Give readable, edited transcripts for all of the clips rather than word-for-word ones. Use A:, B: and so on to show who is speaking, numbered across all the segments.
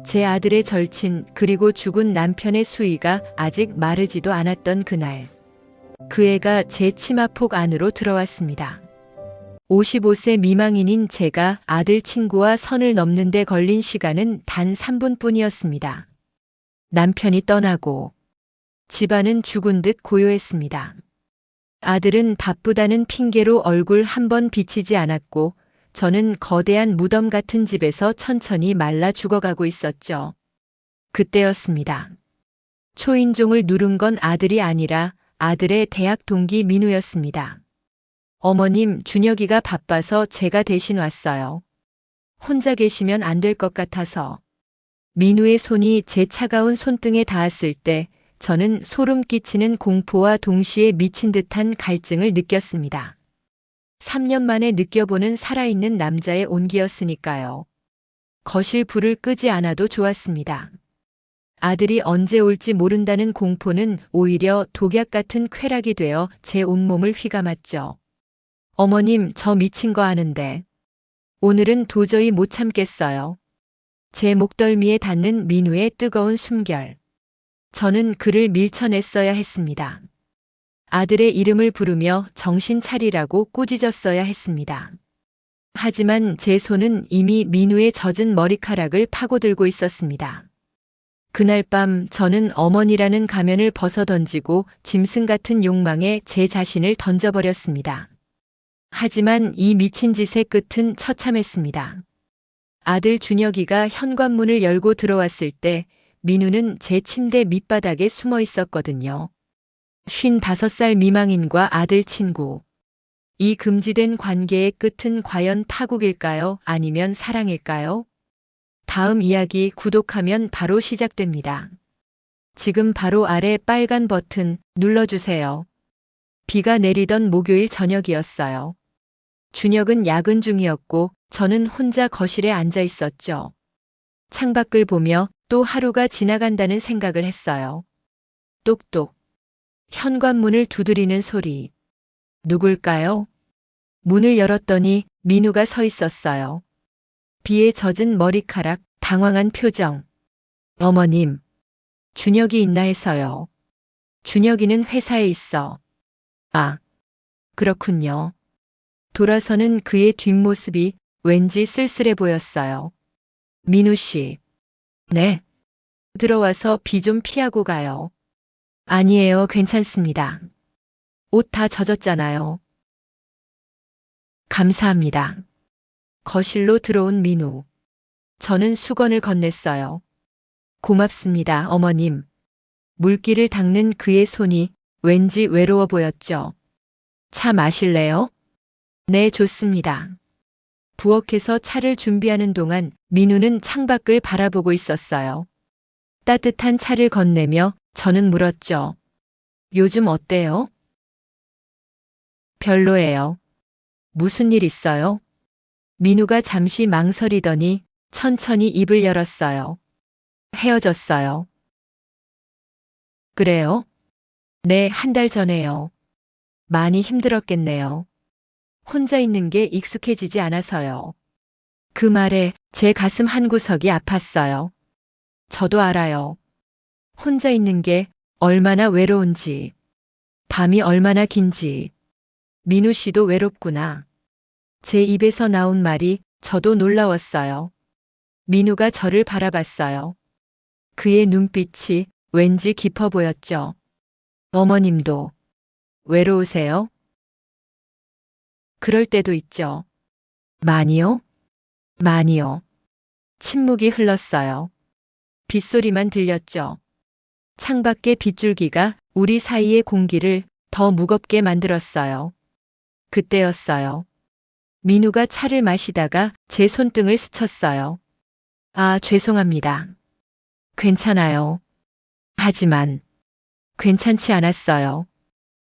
A: 제 아들의 절친 그리고 죽은 남편의 수의가 아직 마르지도 않았던 그날, 그 애가 제 치마폭 안으로 들어왔습니다. 55세 미망인인 제가 아들 친구와 선을 넘는 데 걸린 시간은 단 3분뿐이었습니다. 남편이 떠나고 집안은 죽은 듯 고요했습니다. 아들은 바쁘다는 핑계로 얼굴 한 번 비치지 않았고 저는 거대한 무덤 같은 집에서 천천히 말라 죽어가고 있었죠. 그때였습니다. 초인종을 누른 건 아들이 아니라 아들의 대학 동기 민우였습니다. 어머님, 준혁이가 바빠서 제가 대신 왔어요. 혼자 계시면 안 될 것 같아서. 민우의 손이 제 차가운 손등에 닿았을 때 저는 소름 끼치는 공포와 동시에 미친 듯한 갈증을 느꼈습니다. 3년 만에 느껴보는 살아있는 남자의 온기였으니까요. 거실 불을 끄지 않아도 좋았습니다. 아들이 언제 올지 모른다는 공포는 오히려 독약 같은 쾌락이 되어 제 온몸을 휘감았죠. 어머님, 저 미친 거 아는데. 오늘은 도저히 못 참겠어요. 제 목덜미에 닿는 민우의 뜨거운 숨결. 저는 그를 밀쳐냈어야 했습니다. 아들의 이름을 부르며 정신 차리라고 꾸짖었어야 했습니다. 하지만 제 손은 이미 민우의 젖은 머리카락을 파고들고 있었습니다. 그날 밤 저는 어머니라는 가면을 벗어던지고 짐승 같은 욕망에 제 자신을 던져버렸습니다. 하지만 이 미친 짓의 끝은 처참했습니다. 아들 준혁이가 현관문을 열고 들어왔을 때 민우는 제 침대 밑바닥에 숨어 있었거든요. 55살 미망인과 아들 친구. 이 금지된 관계의 끝은 과연 파국일까요? 아니면 사랑일까요? 다음 이야기 구독하면 바로 시작됩니다. 지금 바로 아래 빨간 버튼 눌러주세요. 비가 내리던 목요일 저녁이었어요. 준혁은 야근 중이었고 저는 혼자 거실에 앉아 있었죠. 창밖을 보며 또 하루가 지나간다는 생각을 했어요. 똑똑. 현관문을 두드리는 소리. 누굴까요? 문을 열었더니 민우가 서 있었어요. 비에 젖은 머리카락, 당황한 표정. 어머님, 준혁이 있나 해서요. 준혁이는 회사에 있어. 아, 그렇군요. 돌아서는 그의 뒷모습이 왠지 쓸쓸해 보였어요. 민우 씨. 네. 들어와서 비 좀 피하고 가요. 아니에요, 괜찮습니다. 옷 다 젖었잖아요. 감사합니다. 거실로 들어온 민우. 저는 수건을 건넸어요. 고맙습니다, 어머님. 물기를 닦는 그의 손이 왠지 외로워 보였죠. 차 마실래요? 네, 좋습니다. 부엌에서 차를 준비하는 동안 민우는 창밖을 바라보고 있었어요. 따뜻한 차를 건네며 저는 물었죠. 요즘 어때요? 별로예요. 무슨 일 있어요? 민우가 잠시 망설이더니 천천히 입을 열었어요. 헤어졌어요. 그래요? 네, 한 달 전에요. 많이 힘들었겠네요. 혼자 있는 게 익숙해지지 않아서요. 그 말에 제 가슴 한구석이 아팠어요. 저도 알아요. 혼자 있는 게 얼마나 외로운지, 밤이 얼마나 긴지. 민우 씨도 외롭구나. 제 입에서 나온 말이 저도 놀라웠어요. 민우가 저를 바라봤어요. 그의 눈빛이 왠지 깊어 보였죠. 어머님도 외로우세요? 그럴 때도 있죠. 많이요? 많이요. 침묵이 흘렀어요. 빗소리만 들렸죠. 창밖의 빗줄기가 우리 사이의 공기를 더 무겁게 만들었어요. 그때였어요. 민우가 차를 마시다가 제 손등을 스쳤어요. 아, 죄송합니다. 괜찮아요. 하지만 괜찮지 않았어요.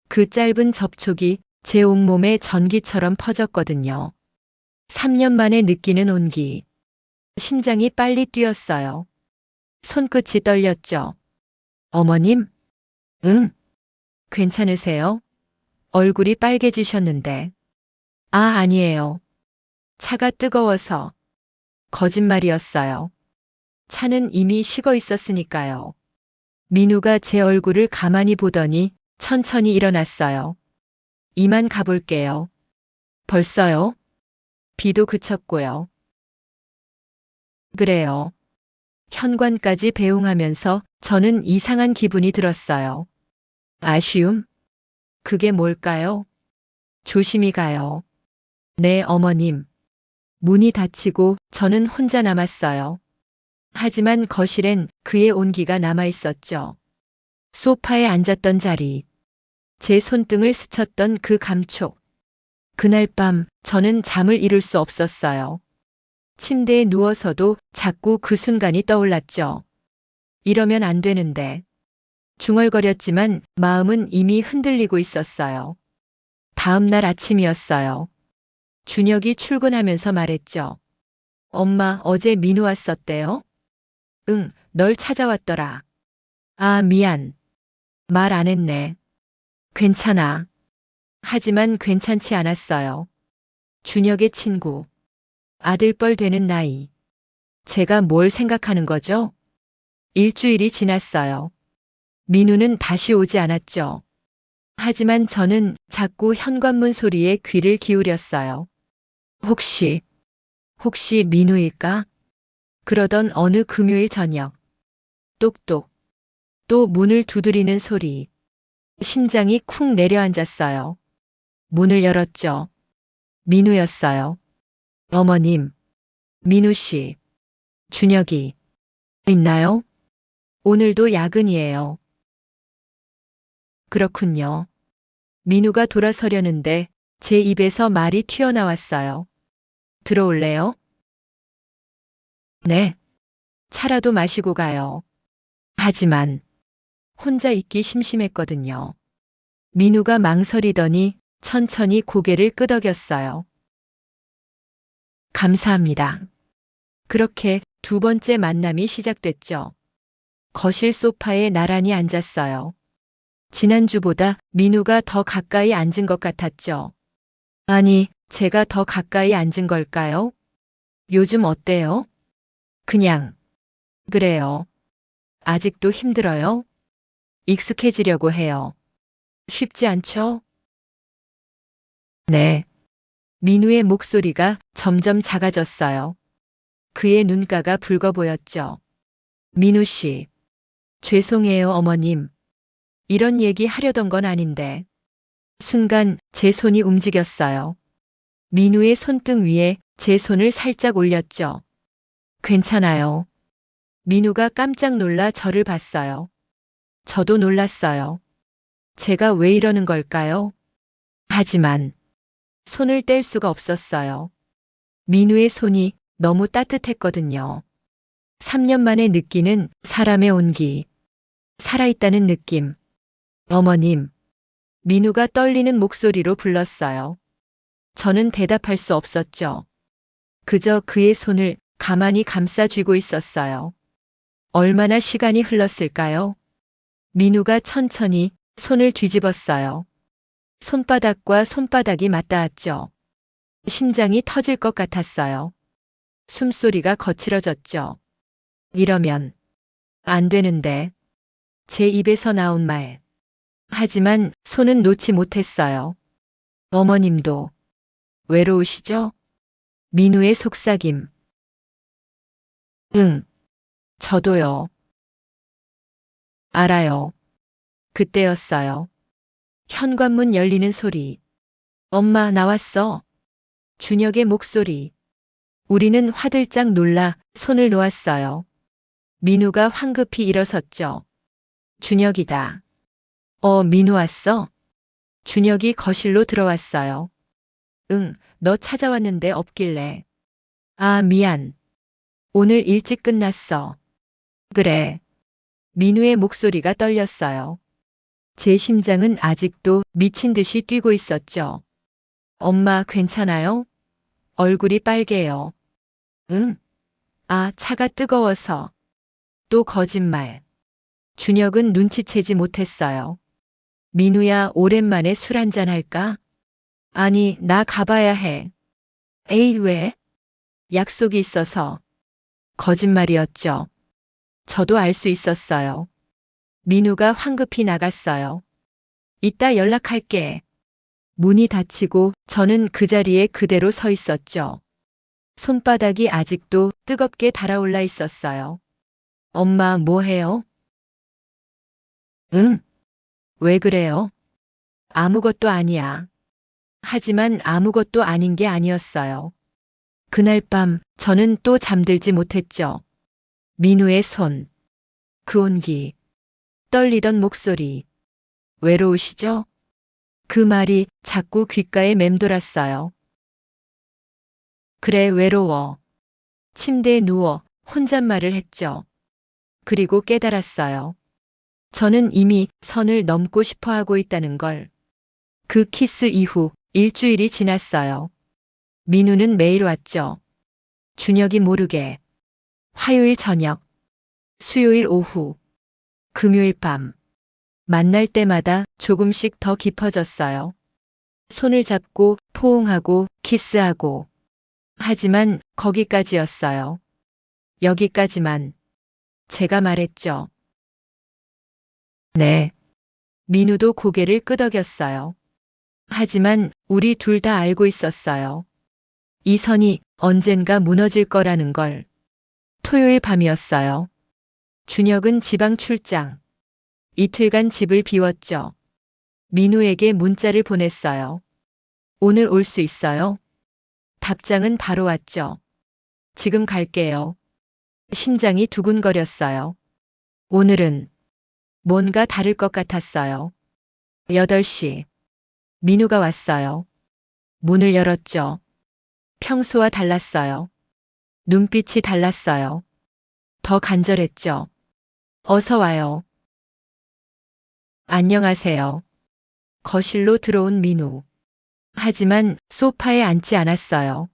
A: 그 짧은 접촉이 제 온몸에 전기처럼 퍼졌거든요. 3년 만에 느끼는 온기. 심장이 빨리 뛰었어요. 손끝이 떨렸죠. 어머님? 응. 괜찮으세요? 얼굴이 빨개지셨는데. 아, 아니에요. 차가 뜨거워서. 거짓말이었어요. 차는 이미 식어 있었으니까요. 민우가 제 얼굴을 가만히 보더니 천천히 일어났어요. 이만 가볼게요. 벌써요? 비도 그쳤고요. 그래요. 현관까지 배웅하면서 저는 이상한 기분이 들었어요. 아쉬움? 그게 뭘까요? 조심히 가요. 네, 어머님. 문이 닫히고 저는 혼자 남았어요. 하지만 거실엔 그의 온기가 남아 있었죠. 소파에 앉았던 자리, 제 손등을 스쳤던 그 감촉. 그날 밤 저는 잠을 이룰 수 없었어요. 침대에 누워서도 자꾸 그 순간이 떠올랐죠. 이러면 안 되는데. 중얼거렸지만 마음은 이미 흔들리고 있었어요. 다음 날 아침이었어요. 준혁이 출근하면서 말했죠. 엄마, 어제 민우 왔었대요? 응, 널 찾아왔더라. 아, 미안. 말 안 했네. 괜찮아. 하지만 괜찮지 않았어요. 준혁의 친구. 아들뻘 되는 나이. 제가 뭘 생각하는 거죠? 일주일이 지났어요. 민우는 다시 오지 않았죠. 하지만 저는 자꾸 현관문 소리에 귀를 기울였어요. 혹시 민우일까? 그러던 어느 금요일 저녁. 똑똑. 또 문을 두드리는 소리. 심장이 쿵 내려앉았어요. 문을 열었죠. 민우였어요. 어머님. 민우 씨. 준혁이. 있나요? 오늘도 야근이에요. 그렇군요. 민우가 돌아서려는데 제 입에서 말이 튀어나왔어요. 들어올래요? 네. 차라도 마시고 가요. 하지만 혼자 있기 심심했거든요. 민우가 망설이더니 천천히 고개를 끄덕였어요. 감사합니다. 그렇게 두 번째 만남이 시작됐죠. 거실 소파에 나란히 앉았어요. 지난주보다 민우가 더 가까이 앉은 것 같았죠. 아니, 제가 더 가까이 앉은 걸까요? 요즘 어때요? 그냥. 그래요. 아직도 힘들어요? 익숙해지려고 해요. 쉽지 않죠? 네. 민우의 목소리가 점점 작아졌어요. 그의 눈가가 붉어 보였죠. 민우 씨. 죄송해요, 어머님. 이런 얘기 하려던 건 아닌데. 순간 제 손이 움직였어요. 민우의 손등 위에 제 손을 살짝 올렸죠. 괜찮아요. 민우가 깜짝 놀라 저를 봤어요. 저도 놀랐어요. 제가 왜 이러는 걸까요? 하지만 손을 뗄 수가 없었어요. 민우의 손이 너무 따뜻했거든요. 3년 만에 느끼는 사람의 온기. 살아있다는 느낌. 어머님. 민우가 떨리는 목소리로 불렀어요. 저는 대답할 수 없었죠. 그저 그의 손을 가만히 감싸 쥐고 있었어요. 얼마나 시간이 흘렀을까요? 민우가 천천히 손을 뒤집었어요. 손바닥과 손바닥이 맞닿았죠. 심장이 터질 것 같았어요. 숨소리가 거칠어졌죠. 이러면 안 되는데. 제 입에서 나온 말. 하지만 손은 놓지 못했어요. 어머님도 외로우시죠? 민우의 속삭임. 응, 저도요. 알아요. 그때였어요. 현관문 열리는 소리. 엄마 나왔어. 준혁의 목소리. 우리는 화들짝 놀라 손을 놓았어요. 민우가 황급히 일어섰죠. 준혁이다. 민우 왔어? 준혁이 거실로 들어왔어요. 응, 너 찾아왔는데 없길래. 아, 미안. 오늘 일찍 끝났어. 그래. 민우의 목소리가 떨렸어요. 제 심장은 아직도 미친 듯이 뛰고 있었죠. 엄마 괜찮아요? 얼굴이 빨개요. 응? 아, 차가 뜨거워서. 또 거짓말. 준혁은 눈치채지 못했어요. 민우야, 오랜만에 술 한잔 할까? 아니, 나 가봐야 해. 에이, 왜? 약속이 있어서. 거짓말이었죠. 저도 알 수 있었어요. 민우가 황급히 나갔어요. 이따 연락할게. 문이 닫히고 저는 그 자리에 그대로 서 있었죠. 손바닥이 아직도 뜨겁게 달아올라 있었어요. 엄마 뭐 해요? 응? 왜 그래요? 아무것도 아니야. 하지만 아무것도 아닌 게 아니었어요. 그날 밤 저는 또 잠들지 못했죠. 민우의 손, 그 온기, 떨리던 목소리. 외로우시죠? 그 말이 자꾸 귓가에 맴돌았어요. 그래, 외로워. 침대에 누워 혼잣말을 했죠. 그리고 깨달았어요. 저는 이미 선을 넘고 싶어 하고 있다는 걸. 그 키스 이후 일주일이 지났어요. 민우는 매일 왔죠. 준혁이 모르게. 화요일 저녁, 수요일 오후, 금요일 밤. 만날 때마다 조금씩 더 깊어졌어요. 손을 잡고 포옹하고 키스하고. 하지만 거기까지였어요. 여기까지만. 제가 말했죠. 네. 민우도 고개를 끄덕였어요. 하지만 우리 둘 다 알고 있었어요. 이 선이 언젠가 무너질 거라는 걸. 토요일 밤이었어요. 준혁은 지방 출장. 이틀간 집을 비웠죠. 민우에게 문자를 보냈어요. 오늘 올 수 있어요? 답장은 바로 왔죠. 지금 갈게요. 심장이 두근거렸어요. 오늘은 뭔가 다를 것 같았어요. 8시. 민우가 왔어요. 문을 열었죠. 평소와 달랐어요. 눈빛이 달랐어요. 더 간절했죠. 어서 와요. 안녕하세요. 거실로 들어온 민우. 하지만 소파에 앉지 않았어요.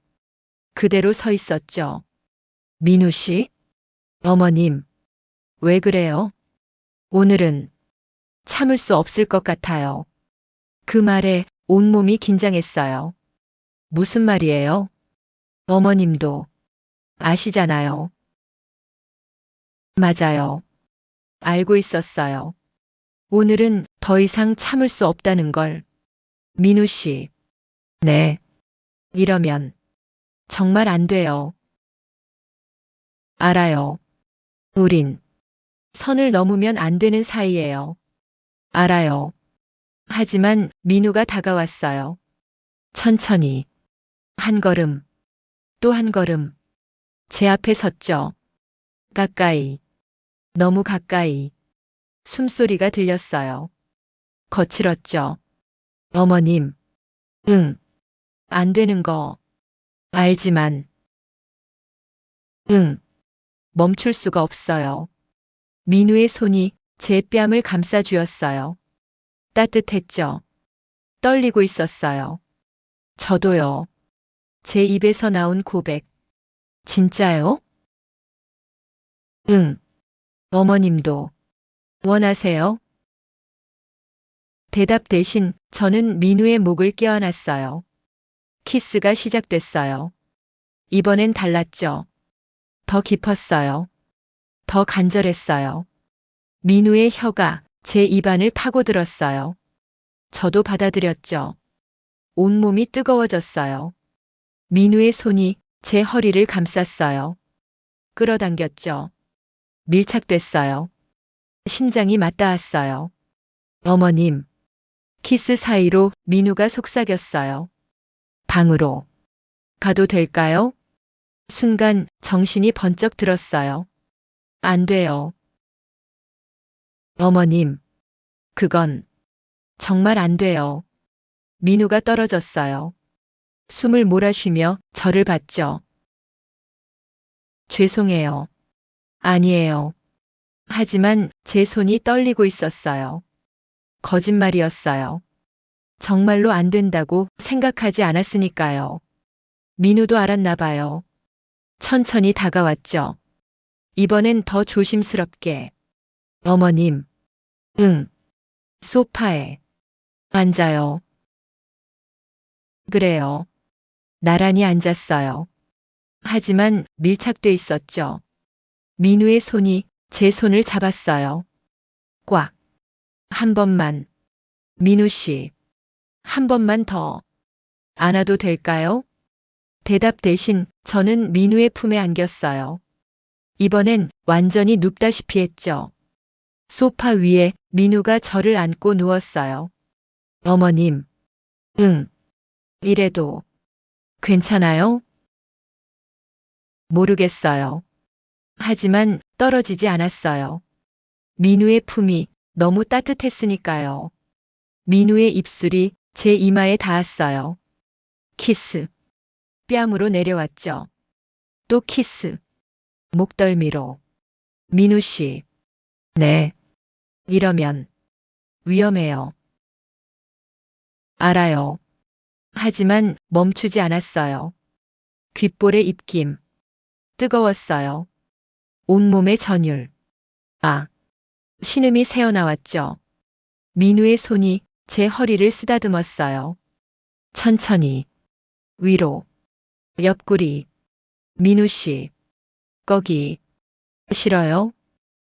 A: 그대로 서 있었죠. 민우 씨? 어머님. 왜 그래요? 오늘은 참을 수 없을 것 같아요. 그 말에 온몸이 긴장했어요. 무슨 말이에요? 어머님도 아시잖아요. 맞아요. 알고 있었어요. 오늘은 더 이상 참을 수 없다는 걸. 민우 씨. 네. 이러면 정말 안 돼요. 알아요. 우린 선을 넘으면 안 되는 사이예요. 알아요. 하지만 민우가 다가왔어요. 천천히. 한 걸음, 또 한 걸음. 제 앞에 섰죠. 가까이. 너무 가까이. 숨소리가 들렸어요. 거칠었죠. 어머님. 응. 안 되는 거. 알지만. 응. 멈출 수가 없어요. 민우의 손이 제 뺨을 감싸 주었어요. 따뜻했죠. 떨리고 있었어요. 저도요. 제 입에서 나온 고백. 진짜요? 응. 어머님도. 원하세요? 대답 대신 저는 민우의 목을 껴안았어요. 키스가 시작됐어요. 이번엔 달랐죠. 더 깊었어요. 더 간절했어요. 민우의 혀가 제 입안을 파고들었어요. 저도 받아들였죠. 온몸이 뜨거워졌어요. 민우의 손이 제 허리를 감쌌어요. 끌어당겼죠. 밀착됐어요. 심장이 맞닿았어요. 어머님. 키스 사이로 민우가 속삭였어요. 방으로 가도 될까요? 순간 정신이 번쩍 들었어요. 안 돼요. 어머님. 그건 정말 안 돼요. 민우가 떨어졌어요. 숨을 몰아쉬며 저를 봤죠. 죄송해요. 아니에요. 하지만 제 손이 떨리고 있었어요. 거짓말이었어요. 정말로 안 된다고 생각하지 않았으니까요. 민우도 알았나 봐요. 천천히 다가왔죠. 이번엔 더 조심스럽게. 어머님. 응. 소파에. 앉아요. 그래요. 나란히 앉았어요. 하지만 밀착돼 있었죠. 민우의 손이 제 손을 잡았어요. 꽉. 한 번만. 민우 씨. 한 번만 더. 안아도 될까요? 대답 대신 저는 민우의 품에 안겼어요. 이번엔 완전히 눕다시피 했죠. 소파 위에 민우가 저를 안고 누웠어요. 어머님. 응. 이래도 괜찮아요? 모르겠어요. 하지만 떨어지지 않았어요. 민우의 품이 너무 따뜻했으니까요. 민우의 입술이 제 이마에 닿았어요. 키스. 뺨으로 내려왔죠. 또 키스. 목덜미로. 민우 씨. 네. 이러면 위험해요. 알아요. 하지만 멈추지 않았어요. 귓볼의 입김. 뜨거웠어요. 온몸의 전율. 아. 신음이 새어나왔죠. 민우의 손이 제 허리를 쓰다듬었어요. 천천히. 위로. 옆구리. 민우 씨. 거기. 싫어요?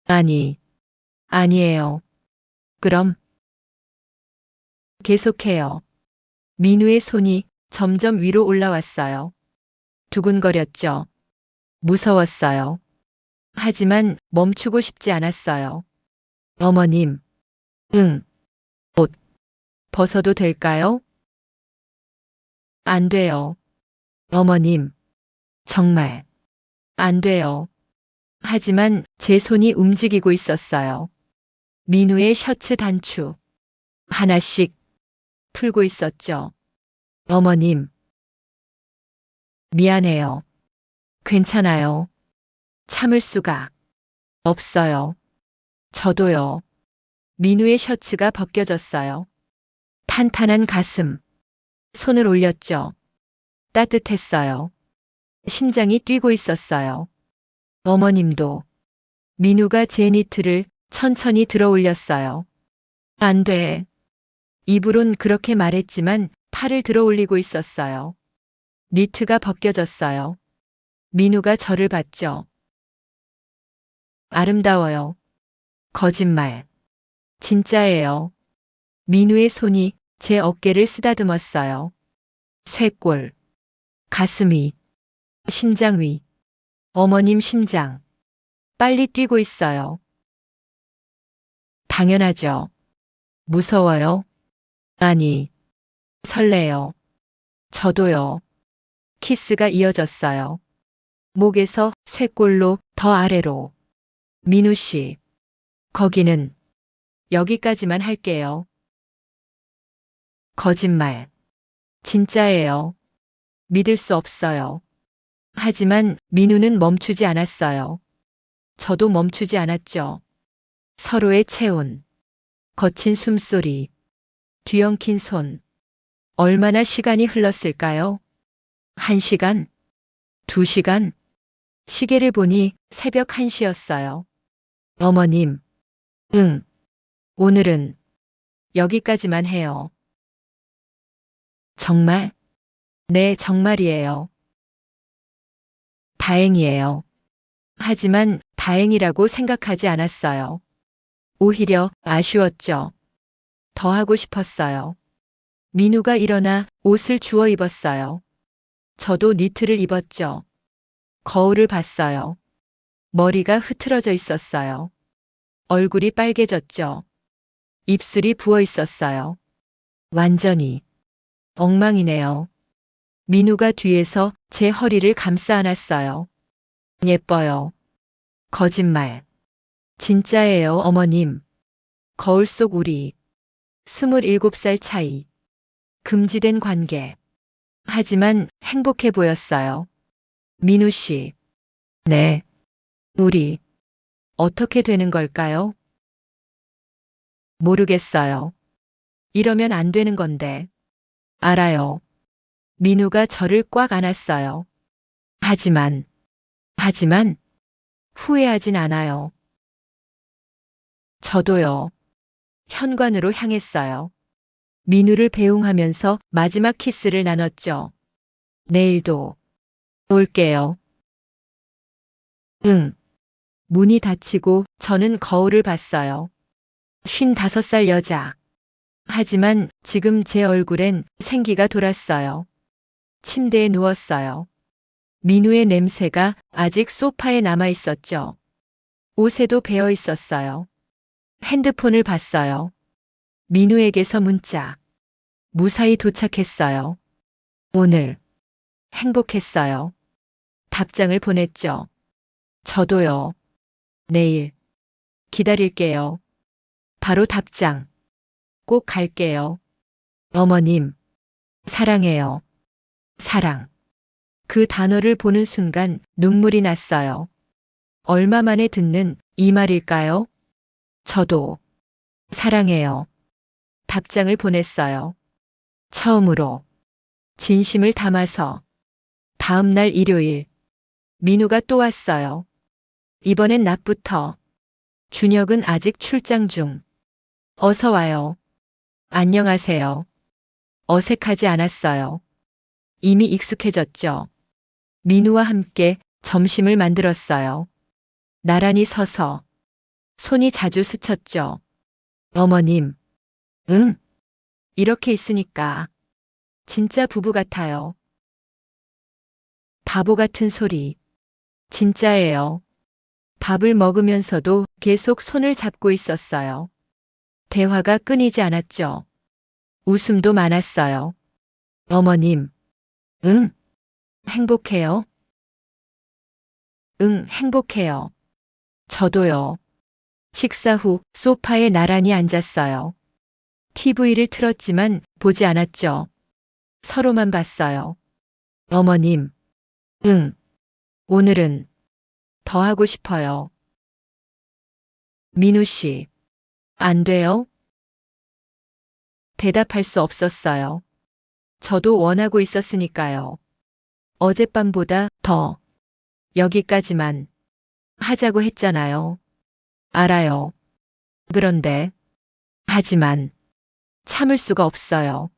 A: 아니. 아니에요. 그럼. 계속해요. 민우의 손이 점점 위로 올라왔어요. 두근거렸죠. 무서웠어요. 하지만 멈추고 싶지 않았어요. 어머님. 응. 옷. 벗어도 될까요? 안 돼요. 어머님. 정말. 안 돼요. 하지만 제 손이 움직이고 있었어요. 민우의 셔츠 단추. 하나씩 풀고 있었죠. 어머님. 미안해요. 괜찮아요. 참을 수가 없어요. 저도요. 민우의 셔츠가 벗겨졌어요. 탄탄한 가슴. 손을 올렸죠. 따뜻했어요. 심장이 뛰고 있었어요. 어머님도. 민우가 제 니트를 천천히 들어 올렸어요. 안 돼. 입으론 그렇게 말했지만 팔을 들어 올리고 있었어요. 니트가 벗겨졌어요. 민우가 저를 봤죠. 아름다워요. 거짓말. 진짜예요. 민우의 손이 제 어깨를 쓰다듬었어요. 쇄골. 가슴 위. 심장 위. 어머님 심장. 빨리 뛰고 있어요. 당연하죠. 무서워요? 아니. 설레요. 저도요. 키스가 이어졌어요. 목에서 쇄골로 더 아래로. 민우 씨. 거기는 여기까지만 할게요. 거짓말. 진짜예요. 믿을 수 없어요. 하지만 민우는 멈추지 않았어요. 저도 멈추지 않았죠. 서로의 체온. 거친 숨소리. 뒤엉킨 손. 얼마나 시간이 흘렀을까요? 1시간? 2시간? 시계를 보니 새벽 1시였어요. 어머님. 응. 오늘은 여기까지만 해요. 정말? 네, 정말이에요. 다행이에요. 하지만 다행이라고 생각하지 않았어요. 오히려 아쉬웠죠. 더 하고 싶었어요. 민우가 일어나 옷을 주워 입었어요. 저도 니트를 입었죠. 거울을 봤어요. 머리가 흐트러져 있었어요. 얼굴이 빨개졌죠. 입술이 부어 있었어요. 완전히 엉망이네요. 민우가 뒤에서 제 허리를 감싸 안았어요. 예뻐요. 거짓말. 진짜예요, 어머님. 거울 속 우리. 27살 차이. 금지된 관계. 하지만 행복해 보였어요. 민우 씨. 네. 우리. 어떻게 되는 걸까요? 모르겠어요. 이러면 안 되는 건데. 알아요. 민우가 저를 꽉 안았어요. 하지만 후회하진 않아요. 저도요. 현관으로 향했어요. 민우를 배웅하면서 마지막 키스를 나눴죠. 내일도 올게요. 응. 문이 닫히고 저는 거울을 봤어요. 55살 여자. 하지만 지금 제 얼굴엔 생기가 돌았어요. 침대에 누웠어요. 민우의 냄새가 아직 소파에 남아 있었죠. 옷에도 배어 있었어요. 핸드폰을 봤어요. 민우에게서 문자. 무사히 도착했어요. 오늘 행복했어요. 답장을 보냈죠. 저도요. 내일 기다릴게요. 바로 답장. 꼭 갈게요. 어머님, 사랑해요. 사랑. 그 단어를 보는 순간 눈물이 났어요. 얼마 만에 듣는 이 말일까요? 저도 사랑해요. 답장을 보냈어요. 처음으로 진심을 담아서. 다음 날 일요일 민우가 또 왔어요. 이번엔 낮부터. 준혁은 아직 출장 중. 어서 와요. 안녕하세요. 어색하지 않았어요. 이미 익숙해졌죠. 민우와 함께 점심을 만들었어요. 나란히 서서 손이 자주 스쳤죠. 어머님, 응, 이렇게 있으니까 진짜 부부 같아요. 바보 같은 소리. 진짜예요. 밥을 먹으면서도 계속 손을 잡고 있었어요. 대화가 끊이지 않았죠. 웃음도 많았어요. 어머님, 응, 행복해요? 응, 행복해요. 저도요. 식사 후 소파에 나란히 앉았어요. TV를 틀었지만 보지 않았죠. 서로만 봤어요. 어머님, 응, 오늘은 더 하고 싶어요. 민우 씨, 안 돼요? 대답할 수 없었어요. 저도 원하고 있었으니까요. 어젯밤보다 더. 여기까지만 하자고 했잖아요. 알아요. 그런데, 하지만 참을 수가 없어요.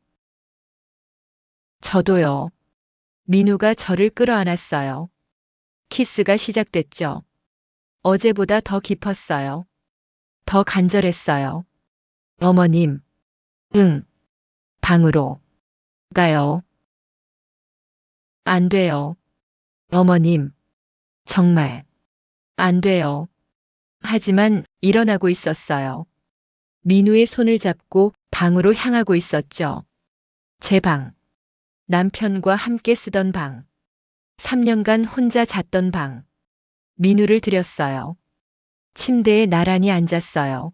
A: 저도요. 민우가 저를 끌어안았어요. 키스가 시작됐죠. 어제보다 더 깊었어요. 더 간절했어요. 어머님, 응, 방으로 가요. 안 돼요. 어머님, 정말 안 돼요. 하지만 일어나고 있었어요. 민우의 손을 잡고 방으로 향하고 있었죠. 제 방. 남편과 함께 쓰던 방. 3년간 혼자 잤던 방. 민우를 들였어요. 침대에 나란히 앉았어요.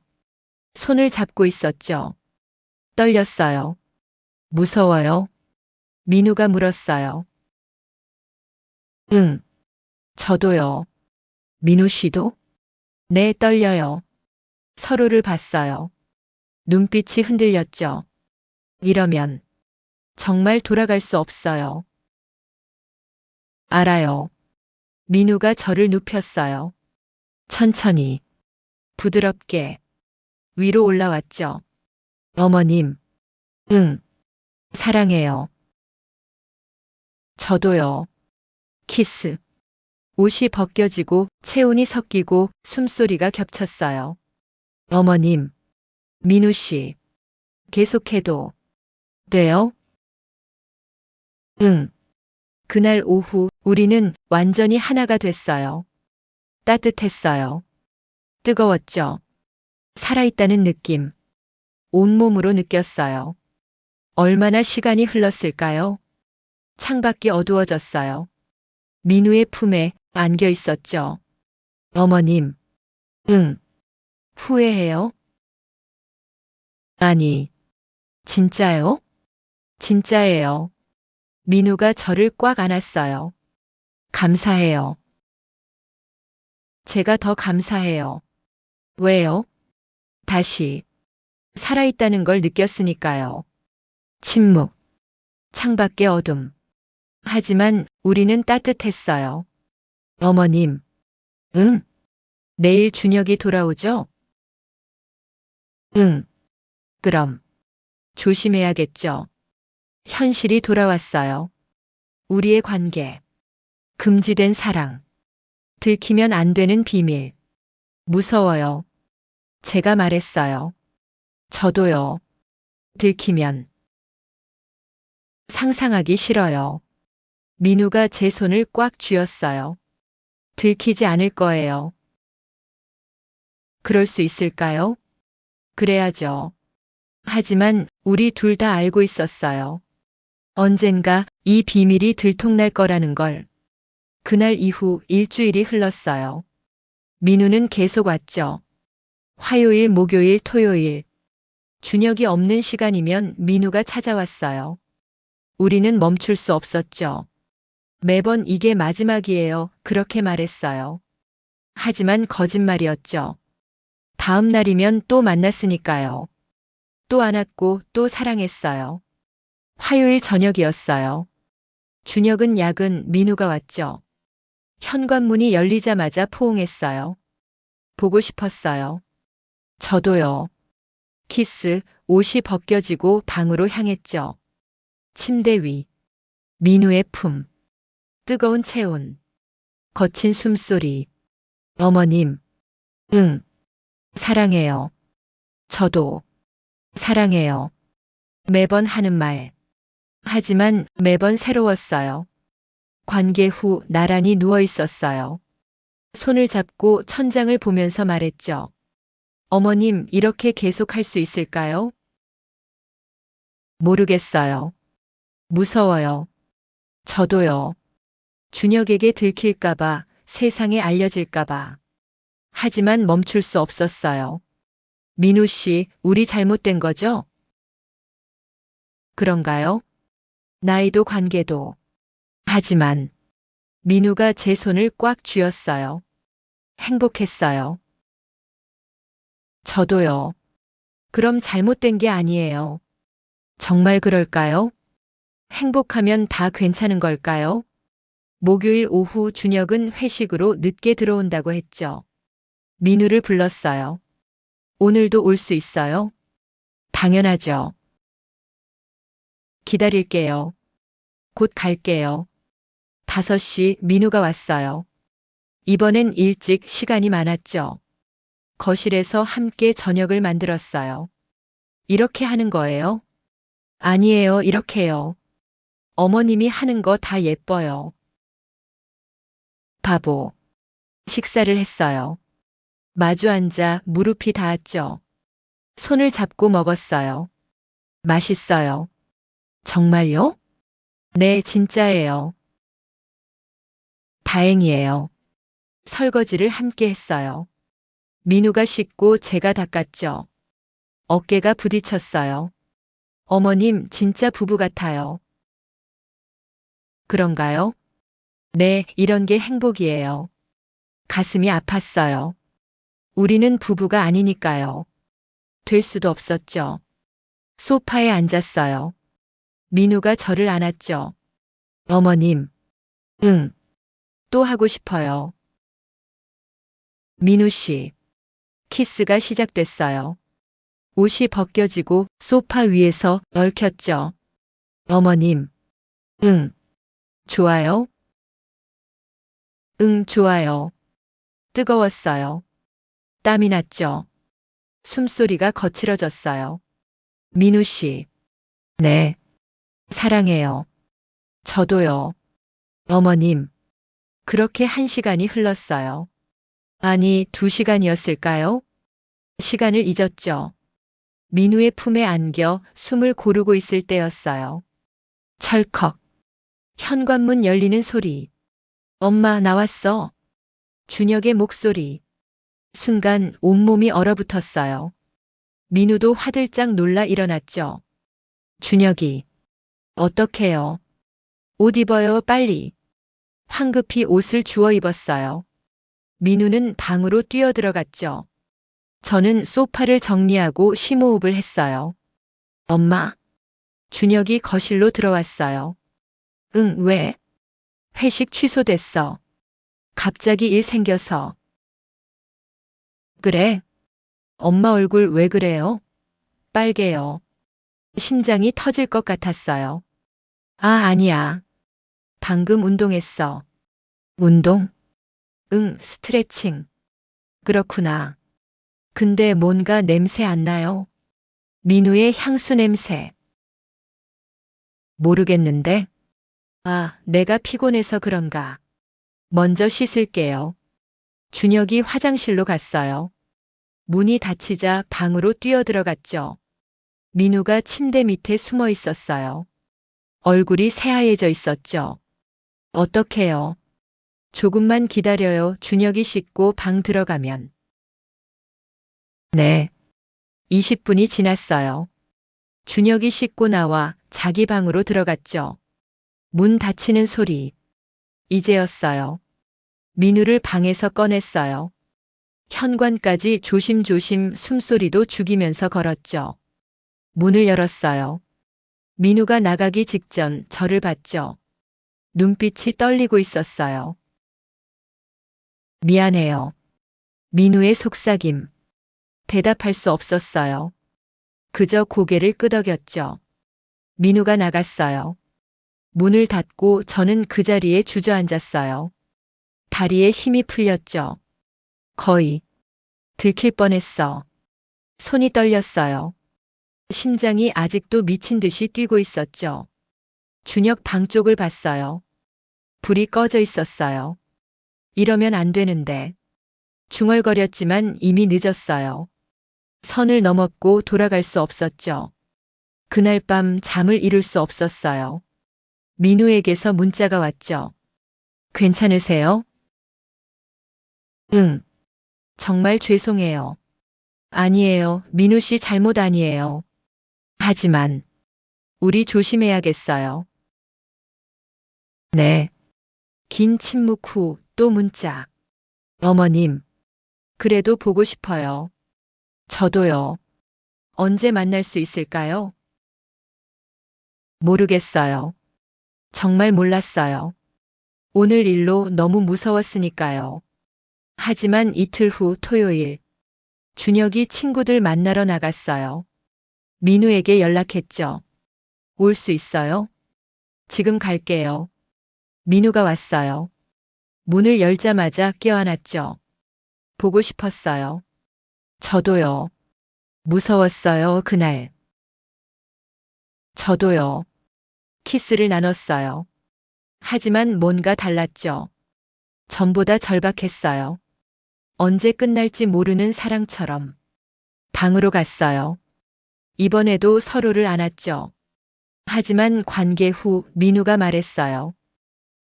A: 손을 잡고 있었죠. 떨렸어요. 무서워요? 민우가 물었어요. 응, 저도요. 민우 씨도? 네, 떨려요. 서로를 봤어요. 눈빛이 흔들렸죠. 이러면 정말 돌아갈 수 없어요. 알아요. 민우가 저를 눕혔어요. 천천히, 부드럽게 위로 올라왔죠. 어머님, 응, 사랑해요. 저도요. 키스. 옷이 벗겨지고 체온이 섞이고 숨소리가 겹쳤어요. 어머님, 민우 씨, 계속해도 돼요? 응. 그날 오후 우리는 완전히 하나가 됐어요. 따뜻했어요. 뜨거웠죠. 살아있다는 느낌. 온몸으로 느꼈어요. 얼마나 시간이 흘렀을까요? 창밖이 어두워졌어요. 민우의 품에 안겨 있었죠. 어머님, 응, 후회해요? 아니, 진짜요? 진짜예요. 민우가 저를 꽉 안았어요. 감사해요. 제가 더 감사해요. 왜요? 다시 살아있다는 걸 느꼈으니까요. 침묵. 창밖의 어둠. 하지만 우리는 따뜻했어요. 어머님, 응? 내일 준혁이 돌아오죠? 응. 그럼 조심해야겠죠. 현실이 돌아왔어요. 우리의 관계. 금지된 사랑. 들키면 안 되는 비밀. 무서워요. 제가 말했어요. 저도요. 들키면. 상상하기 싫어요. 민우가 제 손을 꽉 쥐었어요. 들키지 않을 거예요. 그럴 수 있을까요? 그래야죠. 하지만 우리 둘 다 알고 있었어요. 언젠가 이 비밀이 들통날 거라는 걸. 그날 이후 일주일이 흘렀어요. 민우는 계속 왔죠. 화요일, 목요일, 토요일. 준혁이 없는 시간이면 민우가 찾아왔어요. 우리는 멈출 수 없었죠. 매번 이게 마지막이에요. 그렇게 말했어요. 하지만 거짓말이었죠. 다음 날이면 또 만났으니까요. 또 안았고 또 사랑했어요. 화요일 저녁이었어요. 준혁은 야근, 민우가 왔죠. 현관문이 열리자마자 포옹했어요. 보고 싶었어요. 저도요. 키스, 옷이 벗겨지고 방으로 향했죠. 침대 위. 민우의 품. 뜨거운 체온. 거친 숨소리. 어머님. 응. 사랑해요. 저도. 사랑해요. 매번 하는 말. 하지만 매번 새로웠어요. 관계 후 나란히 누워 있었어요. 손을 잡고 천장을 보면서 말했죠. 어머님, 이렇게 계속 할 수 있을까요? 모르겠어요. 무서워요. 저도요. 준혁에게 들킬까봐, 세상에 알려질까봐. 하지만 멈출 수 없었어요. 민우 씨, 우리 잘못된 거죠? 그런가요? 나이도 관계도. 하지만 민우가 제 손을 꽉 쥐었어요. 행복했어요. 저도요. 그럼 잘못된 게 아니에요. 정말 그럴까요? 행복하면 다 괜찮은 걸까요? 목요일 오후 준혁은 회식으로 늦게 들어온다고 했죠. 민우를 불렀어요. 오늘도 올 수 있어요? 당연하죠. 기다릴게요. 곧 갈게요. 5시 민우가 왔어요. 이번엔 일찍 시간이 많았죠. 거실에서 함께 저녁을 만들었어요. 이렇게 하는 거예요? 아니에요, 이렇게요. 어머님이 하는 거 다 예뻐요. 바보. 식사를 했어요. 마주 앉아 무릎이 닿았죠. 손을 잡고 먹었어요. 맛있어요. 정말요? 네, 진짜예요. 다행이에요. 설거지를 함께 했어요. 민우가 씻고 제가 닦았죠. 어깨가 부딪혔어요. 어머님, 진짜 부부 같아요. 그런가요? 네, 이런 게 행복이에요. 가슴이 아팠어요. 우리는 부부가 아니니까요. 될 수도 없었죠. 소파에 앉았어요. 민우가 저를 안았죠. 어머님. 응. 또 하고 싶어요. 민우 씨. 키스가 시작됐어요. 옷이 벗겨지고 소파 위에서 얽혔죠. 어머님. 응. 좋아요? 응, 좋아요. 뜨거웠어요. 땀이 났죠. 숨소리가 거칠어졌어요. 민우 씨. 네. 사랑해요. 저도요. 어머님. 그렇게 1시간이 흘렀어요. 아니, 2시간이었을까요? 시간을 잊었죠. 민우의 품에 안겨 숨을 고르고 있을 때였어요. 철컥. 현관문 열리는 소리. 엄마, 나왔어. 준혁의 목소리. 순간 온몸이 얼어붙었어요. 민우도 화들짝 놀라 일어났죠. 준혁이. 어떡해요? 옷 입어요, 빨리. 황급히 옷을 주워 입었어요. 민우는 방으로 뛰어들어갔죠. 저는 소파를 정리하고 심호흡을 했어요. 엄마. 준혁이 거실로 들어왔어요. 응, 왜? 회식 취소됐어. 갑자기 일 생겨서. 그래? 엄마 얼굴 왜 그래요? 빨개요. 심장이 터질 것 같았어요. 아, 아니야. 방금 운동했어. 운동? 응, 스트레칭. 그렇구나. 근데 뭔가 냄새 안 나요? 민우의 향수 냄새. 모르겠는데? 아, 내가 피곤해서 그런가. 먼저 씻을게요. 준혁이 화장실로 갔어요. 문이 닫히자 방으로 뛰어들어갔죠. 민우가 침대 밑에 숨어 있었어요. 얼굴이 새하얘져 있었죠. 어떡해요? 조금만 기다려요. 준혁이 씻고 방 들어가면. 네. 20분이 지났어요. 준혁이 씻고 나와 자기 방으로 들어갔죠. 문 닫히는 소리. 이제였어요. 민우를 방에서 꺼냈어요. 현관까지 조심조심 숨소리도 죽이면서 걸었죠. 문을 열었어요. 민우가 나가기 직전 저를 봤죠. 눈빛이 떨리고 있었어요. 미안해요. 민우의 속삭임. 대답할 수 없었어요. 그저 고개를 끄덕였죠. 민우가 나갔어요. 문을 닫고 저는 그 자리에 주저앉았어요. 다리에 힘이 풀렸죠. 거의 들킬 뻔했어. 손이 떨렸어요. 심장이 아직도 미친 듯이 뛰고 있었죠. 준혁 방 쪽을 봤어요. 불이 꺼져 있었어요. 이러면 안 되는데. 중얼거렸지만 이미 늦었어요. 선을 넘었고 돌아갈 수 없었죠. 그날 밤 잠을 이룰 수 없었어요. 민우에게서 문자가 왔죠. 괜찮으세요? 응. 정말 죄송해요. 아니에요. 민우 씨 잘못 아니에요. 하지만 우리 조심해야겠어요. 네. 긴 침묵 후 또 문자. 어머님. 그래도 보고 싶어요. 저도요. 언제 만날 수 있을까요? 모르겠어요. 정말 몰랐어요. 오늘 일로 너무 무서웠으니까요. 하지만 이틀 후 토요일, 준혁이 친구들 만나러 나갔어요. 민우에게 연락했죠. 올 수 있어요? 지금 갈게요. 민우가 왔어요. 문을 열자마자 껴안았죠. 보고 싶었어요. 저도요. 무서웠어요, 그날. 저도요. 키스를 나눴어요. 하지만 뭔가 달랐죠. 전보다 절박했어요. 언제 끝날지 모르는 사랑처럼. 방으로 갔어요. 이번에도 서로를 안았죠. 하지만 관계 후 민우가 말했어요.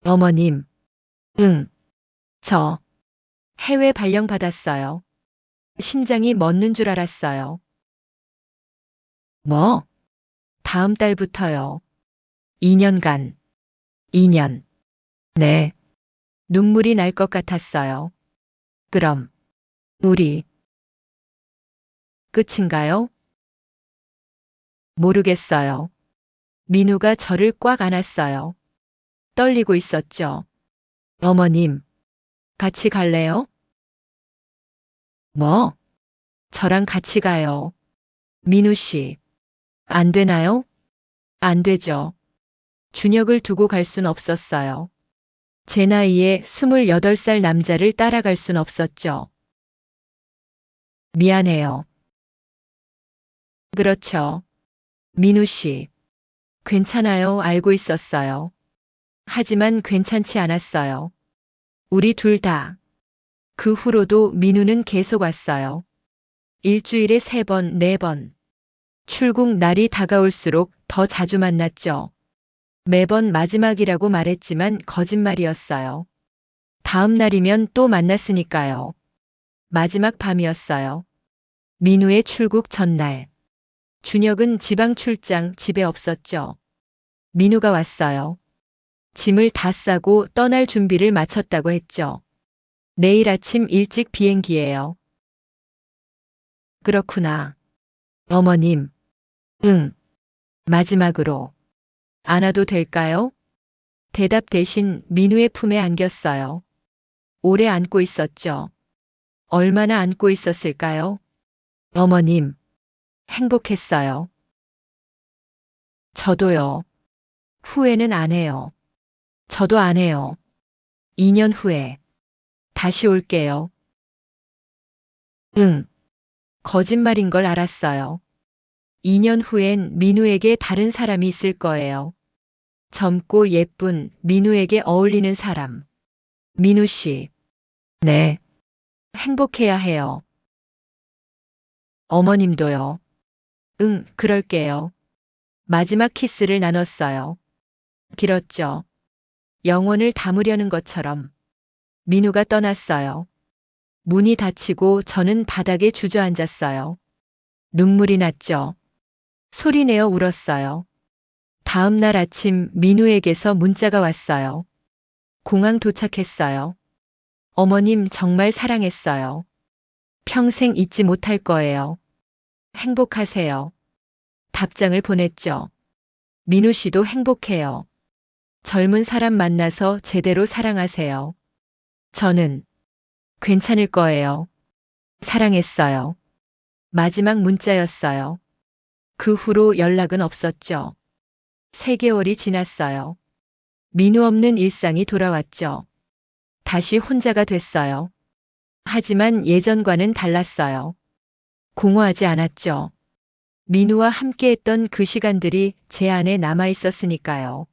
A: 어머님. 응. 저 해외 발령 받았어요. 심장이 멎는 줄 알았어요. 뭐? 다음 달부터요. 2년간. 2년. 네. 눈물이 날 것 같았어요. 그럼 우리 끝인가요? 모르겠어요. 민우가 저를 꽉 안았어요. 떨리고 있었죠. 어머님, 같이 갈래요? 뭐? 저랑 같이 가요. 민우 씨, 안 되나요? 안 되죠. 준혁을 두고 갈 순 없었어요. 제 나이에 28살 남자를 따라갈 순 없었죠. 미안해요. 그렇죠. 민우 씨, 괜찮아요. 알고 있었어요. 하지만 괜찮지 않았어요. 우리 둘 다. 그 후로도 민우는 계속 왔어요. 일주일에 3번, 4번. 출국 날이 다가올수록 더 자주 만났죠. 매번 마지막이라고 말했지만 거짓말이었어요. 다음 날이면 또 만났으니까요. 마지막 밤이었어요. 민우의 출국 전날. 준혁은 지방 출장 집에 없었죠. 민우가 왔어요. 짐을 다 싸고 떠날 준비를 마쳤다고 했죠. 내일 아침 일찍 비행기예요. 그렇구나. 어머님. 응. 마지막으로. 안아도 될까요? 대답 대신 민우의 품에 안겼어요. 오래 안고 있었죠. 얼마나 안고 있었을까요? 어머님. 행복했어요. 저도요. 후회는 안 해요. 저도 안 해요. 2년 후에 다시 올게요. 응, 거짓말인 걸 알았어요. 2년 후엔 민우에게 다른 사람이 있을 거예요. 젊고 예쁜 민우에게 어울리는 사람. 민우 씨. 네. 행복해야 해요. 어머님도요. 응, 그럴게요. 마지막 키스를 나눴어요. 길었죠. 영혼을 담으려는 것처럼. 민우가 떠났어요. 문이 닫히고 저는 바닥에 주저앉았어요. 눈물이 났죠. 소리내어 울었어요. 다음 날 아침 민우에게서 문자가 왔어요. 공항 도착했어요. 어머님 정말 사랑했어요. 평생 잊지 못할 거예요. 행복하세요. 답장을 보냈죠. 민우 씨도 행복해요. 젊은 사람 만나서 제대로 사랑하세요. 저는 괜찮을 거예요. 사랑했어요. 마지막 문자였어요. 그 후로 연락은 없었죠. 3개월이 지났어요. 민우 없는 일상이 돌아왔죠. 다시 혼자가 됐어요. 하지만 예전과는 달랐어요. 공허하지 않았죠. 민우와 함께했던 그 시간들이 제 안에 남아 있었으니까요.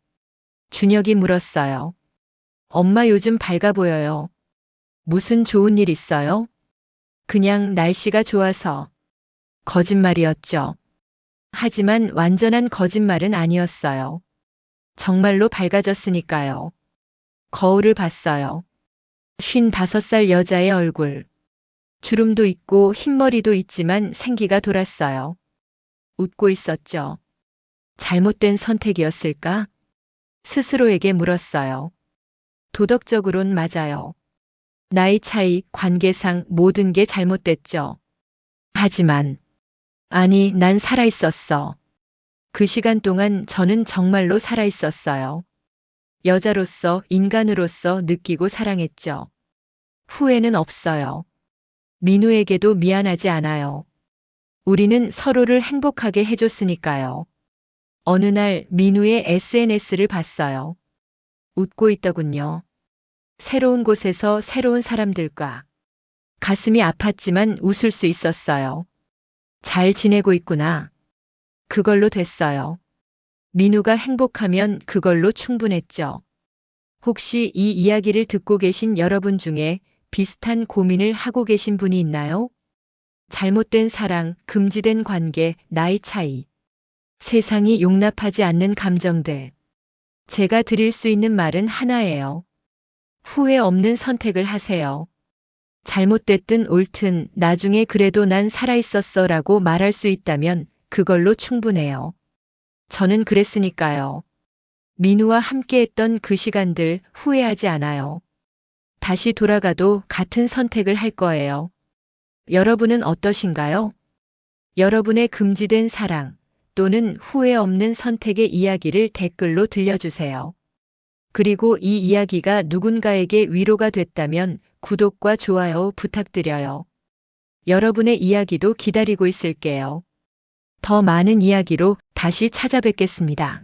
A: 준혁이 물었어요. 엄마 요즘 밝아 보여요. 무슨 좋은 일 있어요? 그냥 날씨가 좋아서. 거짓말이었죠. 하지만 완전한 거짓말은 아니었어요. 정말로 밝아졌으니까요. 거울을 봤어요. 55살 여자의 얼굴. 주름도 있고 흰머리도 있지만 생기가 돌았어요. 웃고 있었죠. 잘못된 선택이었을까? 스스로에게 물었어요. 도덕적으론 맞아요. 나이 차이, 관계상 모든 게 잘못됐죠. 하지만, 아니, 난 살아있었어. 그 시간 동안 저는 정말로 살아있었어요. 여자로서, 인간으로서 느끼고 사랑했죠. 후회는 없어요. 민우에게도 미안하지 않아요. 우리는 서로를 행복하게 해줬으니까요. 어느 날 민우의 SNS를 봤어요. 웃고 있더군요. 새로운 곳에서 새로운 사람들과. 가슴이 아팠지만 웃을 수 있었어요. 잘 지내고 있구나. 그걸로 됐어요. 민우가 행복하면 그걸로 충분했죠. 혹시 이 이야기를 듣고 계신 여러분 중에 비슷한 고민을 하고 계신 분이 있나요? 잘못된 사랑, 금지된 관계, 나이 차이. 세상이 용납하지 않는 감정들. 제가 드릴 수 있는 말은 하나예요. 후회 없는 선택을 하세요. 잘못됐든 옳든 나중에 그래도 난 살아있었어 라고 말할 수 있다면 그걸로 충분해요. 저는 그랬으니까요. 민우와 함께했던 그 시간들 후회하지 않아요. 다시 돌아가도 같은 선택을 할 거예요. 여러분은 어떠신가요? 여러분의 금지된 사랑 또는 후회 없는 선택의 이야기를 댓글로 들려주세요. 그리고 이 이야기가 누군가에게 위로가 됐다면 구독과 좋아요 부탁드려요. 여러분의 이야기도 기다리고 있을게요. 더 많은 이야기로 다시 찾아뵙겠습니다.